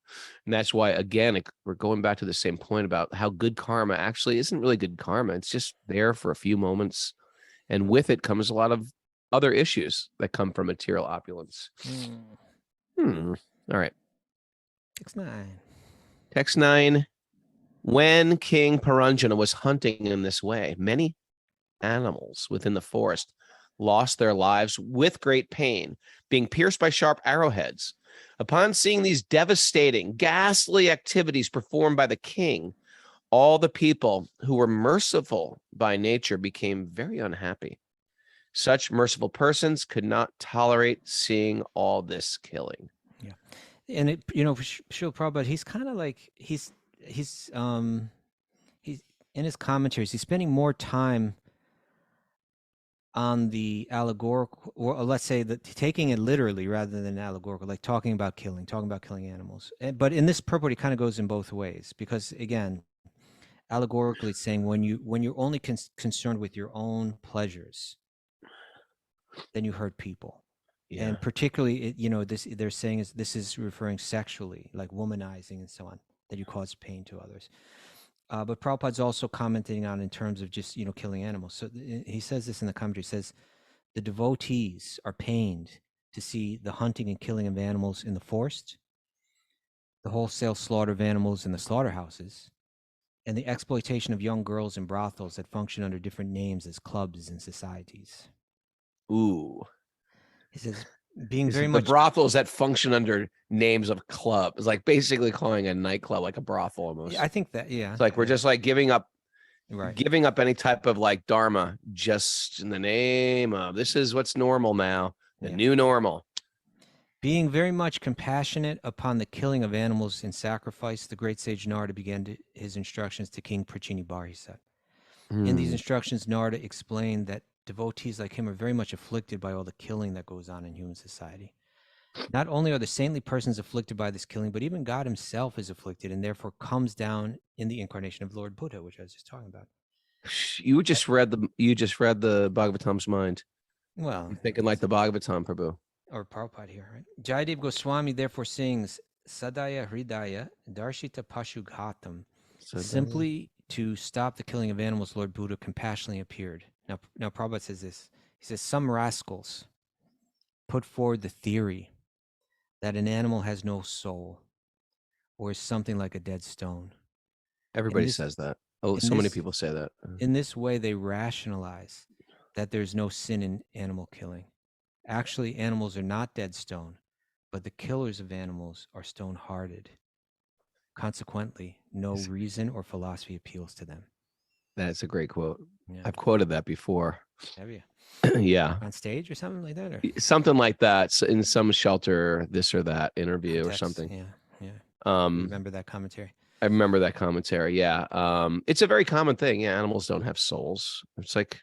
And that's why, again, we're going back to the same point about how good karma actually isn't really good karma. It's just there for a few moments. And with it comes a lot of other issues that come from material opulence. All right. Text 9. Text 9. When King Paranjana was hunting in this way, many animals within the forest lost their lives with great pain, being pierced by sharp arrowheads. Upon seeing these devastating, ghastly activities performed by the king, all the people who were merciful by nature became very unhappy. Such merciful persons could not tolerate seeing all this killing. Yeah. And it, Srila Prabhupada, he's kind of like, he's in his commentaries, he's spending more time on the allegorical, or let's say that taking it literally rather than allegorical, like talking about killing animals. But in this purport, it kind of goes in both ways, because again, allegorically it's saying when you're only concerned with your own pleasures, then you hurt people. Yeah. And particularly, this they're saying this is referring sexually, like womanizing and so on, that you cause pain to others. But Prabhupada's also commenting on in terms of just, killing animals. So he says this in the commentary. He says, the devotees are pained to see the hunting and killing of animals in the forest, the wholesale slaughter of animals in the slaughterhouses, and the exploitation of young girls in brothels that function under different names as clubs and societies. Ooh. He says, being very much... The brothels that function under names of clubs, like basically calling a nightclub like a brothel almost. Yeah, I think that, yeah. It's like we're just like giving up any type of like dharma just in the name of this is what's normal now, the new normal. Being very much compassionate upon the killing of animals in sacrifice, the great sage Narada began his instructions to King Prachinibar, he said. In these instructions, Narada explained that devotees like him are very much afflicted by all the killing that goes on in human society. Not only are the saintly persons afflicted by this killing, but even God himself is afflicted and therefore comes down in the incarnation of Lord Buddha, which I was just talking about. You just read the Bhagavatam's mind. Well, you're thinking like the Bhagavatam, Prabhu. Or Prabhupada here, right? Jayadev Goswami therefore sings Sadaya Hridaya Darshita Pashughatam. Simply to stop the killing of animals, Lord Buddha compassionately appeared. Now Prabhupada says this. He says, some rascals put forward the theory that an animal has no soul or is something like a dead stone. Everybody says that. Oh, so many people say that. In this way, they rationalize that there's no sin in animal killing. Actually, animals are not dead stone, but the killers of animals are stone-hearted. Consequently, no reason or philosophy appeals to them. That's a great quote. Yeah. I've quoted that before. Have you? Yeah. On stage or something like that? Or Something like that. So in some shelter, this or that interview or context? something. Yeah. Um, Remember that commentary? I remember that commentary. Yeah. It's a very common thing. Yeah. Animals don't have souls. It's like,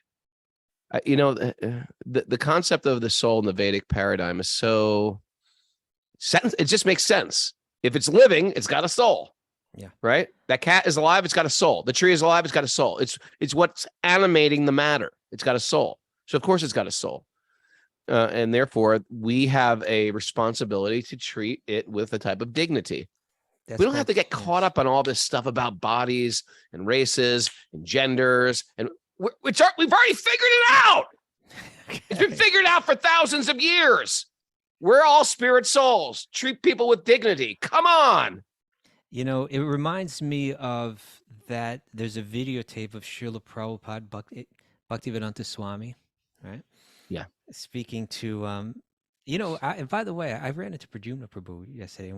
the concept of the soul in the Vedic paradigm is so sense. It just makes sense. If it's living, it's got a soul. Yeah. Right. That cat is alive. It's got a soul. The tree is alive. It's got a soul. It's what's animating the matter. It's got a soul. So of course it's got a soul. And therefore we have a responsibility to treat it with a type of dignity. We don't have to get caught up on all this stuff about bodies and races and genders, and we've already figured it out. It's been figured out for thousands of years. We're all spirit souls. Treat people with dignity. Come on. You know, it reminds me of that. There's a videotape of Srila Prabhupada Bhaktivedanta Swami, right? Yeah. Speaking to, and by the way, I ran into Pradyumna Prabhu yesterday,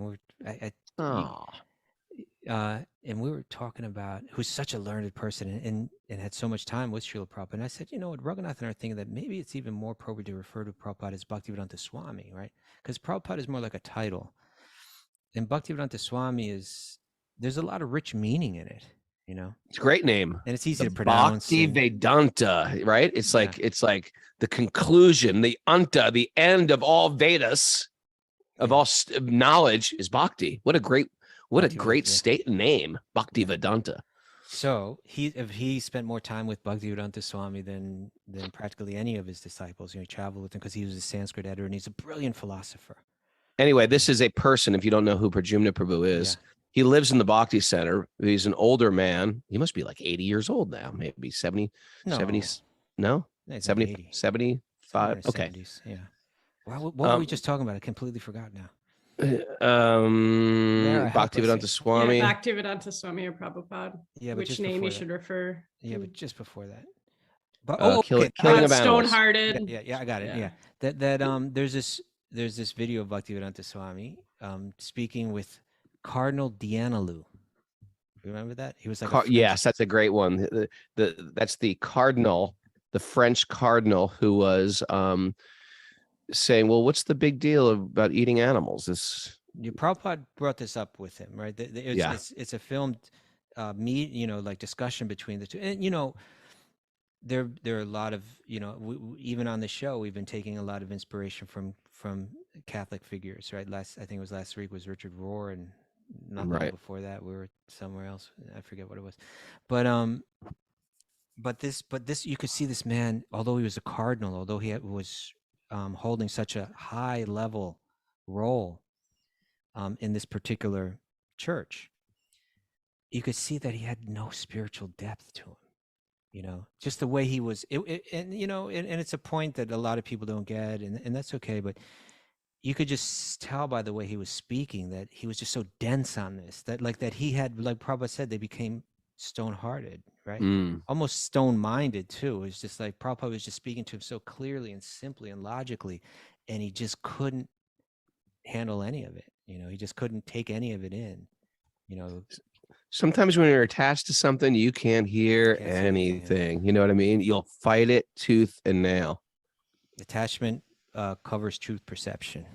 and we were talking about, who's such a learned person and had so much time with Srila Prabhupada. And I said, what Raghunath and I are thinking that maybe it's even more appropriate to refer to Prabhupada as Bhaktivedanta Swami, right? Because Prabhupada is more like a title. And Bhaktivedanta Swami there's a lot of rich meaning in it, It's a great name. and it's easy to pronounce. Bhaktivedanta, right? It's like the conclusion, the anta, the end of all Vedas, of all knowledge is bhakti. What a great state name, Bhaktivedanta. So he spent more time with Bhaktivedanta Swami than practically any of his disciples. He traveled with him because he was a Sanskrit editor and he's a brilliant philosopher. Anyway, this is a person, if you don't know who Pradyumna Prabhu is, he lives in the Bhakti Center. He's an older man. He must be like 80 years old now, maybe 70, No. 70, no? No, he's 70, like 80. 75, Somewhere okay. in his 70s, yeah. What were we just talking about? I completely forgot now. Bhaktivedanta Swami. Yeah, Bhaktivedanta Swami or Prabhupada. Yeah, but Which just name you before should refer to. Yeah, but just before that. But Killing of animals. Stonehearted. Yeah, I got it. Yeah. Yeah. There's this video of Bhaktivedanta Swami speaking with Cardinal Dianalu. Remember that? He was like yes, that's a great one. That's the cardinal, the French cardinal who was saying, well, what's the big deal about eating animals? Prabhupada brought this up with him, right? It's a filmed discussion between the two. And there are a lot of, even on the show, we've been taking a lot of inspiration from Catholic figures, right? I think it was last week was Richard Rohr, and not long before that we were somewhere else. I forget what it was, but this you could see this man, although he was a cardinal, although he was holding such a high level role in this particular church, you could see that he had no spiritual depth to him. Just the way he was, and it's a point that a lot of people don't get, and that's okay, but you could just tell by the way he was speaking that he was just so dense on this, that he had, like Prabhupada said, they became stone-hearted, right? Almost stone-minded too. It's just like Prabhupada was just speaking to him so clearly and simply and logically, and he just couldn't handle any of it. He just couldn't take any of it in. Sometimes when you're attached to something, you can't hear anything. You know what I mean? You'll fight it tooth and nail. Attachment covers truth perception.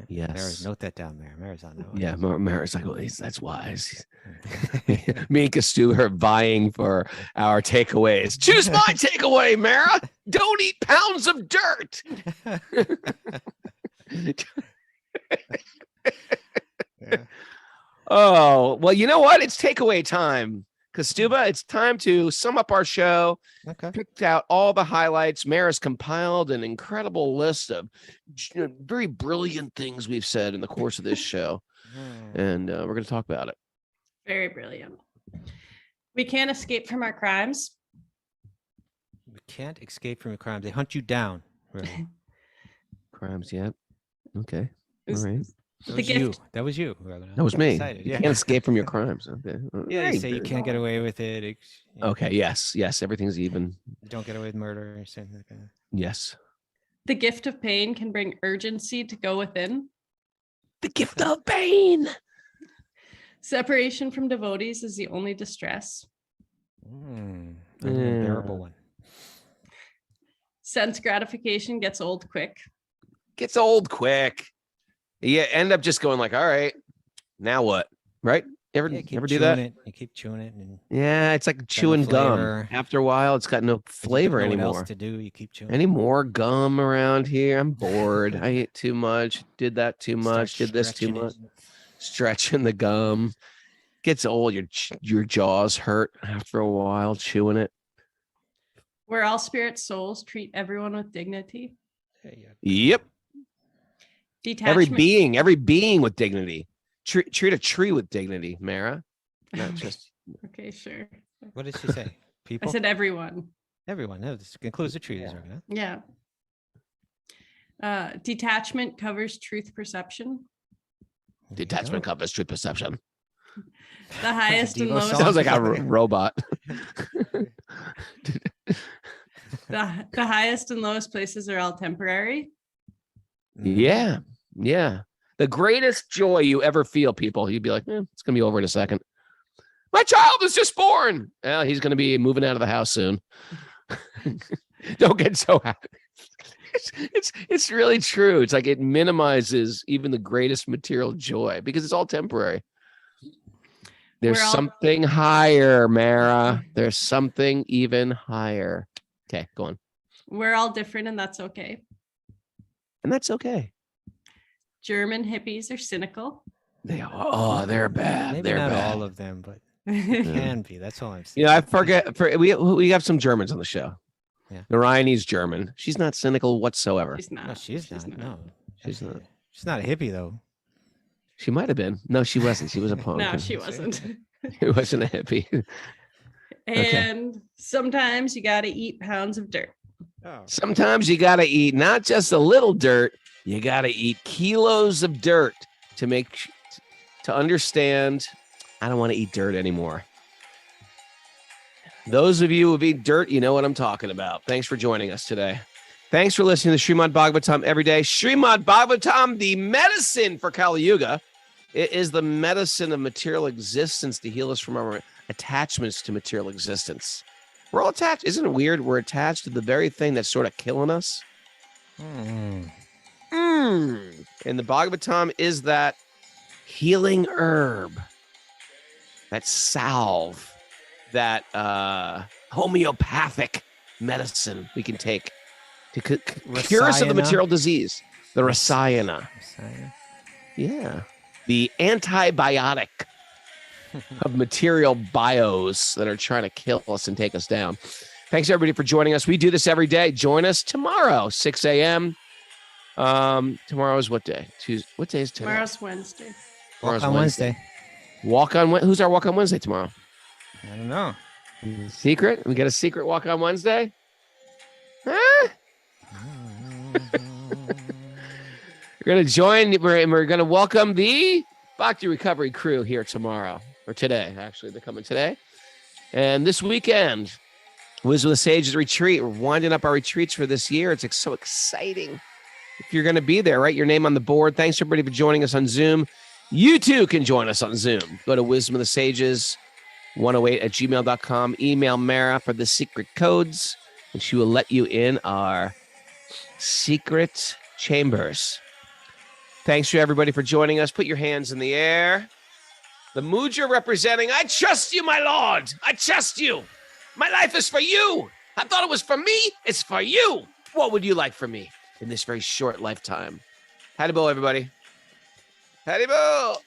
Yes. Mary, note that down, Mary. Mary's on that one. Yeah, Mary's like, well, that's wise. Me and Kṛṣṇa are vying for our takeaways. Choose my takeaway, Mara. Don't eat pounds of dirt. Yeah. Oh, well, you know what? It's takeaway time. Kṛṣṇa, it's time to sum up our show. Okay. Picked out all the highlights. Maris compiled an incredible list of very brilliant things we've said in the course of this show. And we're going to talk about it. Very brilliant. We can't escape from our crimes. We can't escape from your crimes. They hunt you down. Really. Crimes, yet. Okay. All right. That was you. That was me. Excited. You can't escape from your crimes. Okay. Yeah, you say you can't get away with it. Okay. Yes. Everything's even. Don't get away with murder or something like that. Yes. The gift of pain can bring urgency to go within. The gift of pain. Separation from devotees is the only distress. An unbearable one. Sense gratification gets old quick. Gets old quick. You end up just going like, all right, now what? Right? Ever Yeah, keep do chewing that? It. You keep chewing it, and Yeah, it's like chewing gum. flavor. After a while, it's got no flavor What anymore. else to do? You keep chewing. Any more gum around here? I'm bored. I ate too much. Did that too much. Start Did this too stretching it. much. Stretching the gum. Gets old. Your jaws hurt after a while chewing it. Where all spirit souls treat everyone with dignity. There you go. Yep. Detachment. Every being with dignity. Treat a tree with dignity, Mara. Not just. Okay, sure. What did she say? People. I said everyone. Everyone. No, this includes the trees. Yeah. Detachment covers truth perception. Detachment covers truth perception. The highest and Devo lowest. song? Sounds like a robot. The highest and lowest places are all temporary. Yeah. The greatest joy you ever feel, people. You'd be like, it's gonna be over in a second. My child is just born. Well, he's gonna be moving out of the house soon. Don't get so happy. It's really true. It's like it minimizes even the greatest material joy because it's all temporary. There's something higher, Mara. There's something even higher. Okay, go on. We're all different, and that's okay. And that's okay. German hippies are cynical. They are. Oh, they're bad. Maybe they're not bad. all of them, but can be. That's all I'm saying. You know, I forget. We have some Germans on the show. Yeah. Narayani's German. She's not cynical whatsoever. She's not. No, she's not. No, She's not. She's not a hippie though. She might have been. No, she wasn't. She was a punk. No, she wasn't. She wasn't a hippie. And sometimes you got to eat pounds of dirt. Oh. Sometimes you got to eat not just a little dirt. You got to eat kilos of dirt to understand. I don't want to eat dirt anymore. Those of you who eat dirt, you know what I'm talking about. Thanks for joining us today. Thanks for listening to Srimad Bhagavatam every day. Srimad Bhagavatam, the medicine for Kali Yuga. It is the medicine of material existence to heal us from our attachments to material existence. We're all attached. Isn't it weird? We're attached to the very thing that's sort of killing us. And the Bhagavatam is that healing herb, that salve, that homeopathic medicine we can take to cure us of the material disease. The Rasayana. Yeah. The antibiotic of material bios that are trying to kill us and take us down. Thanks, everybody, for joining us. We do this every day. Join us tomorrow, 6 a.m. Tomorrow is what day? Tuesday. What day is today? Tomorrow's Wednesday. Walk on Wednesday. Who's our Walk on Wednesday tomorrow? I don't know. Secret? We got a secret Walk on Wednesday? Huh? We're going to join, we're going to welcome the Bhakti Recovery crew here tomorrow, or today, actually. They're coming today. And this weekend, Wisdom of the Sages retreat. We're winding up our retreats for this year. It's so exciting. If you're going to be there, write your name on the board. Thanks, everybody, for joining us on Zoom. You, too, can join us on Zoom. Go to Wisdom of the Sages 108@gmail.com. Email Mara for the secret codes, and she will let you in our secret chambers. Thanks to everybody for joining us. Put your hands in the air. The mood you're representing, I trust you, my Lord. I trust you. My life is for you. I thought it was for me. It's for you. What would you like for me in this very short lifetime? Haribo, everybody. Haribo.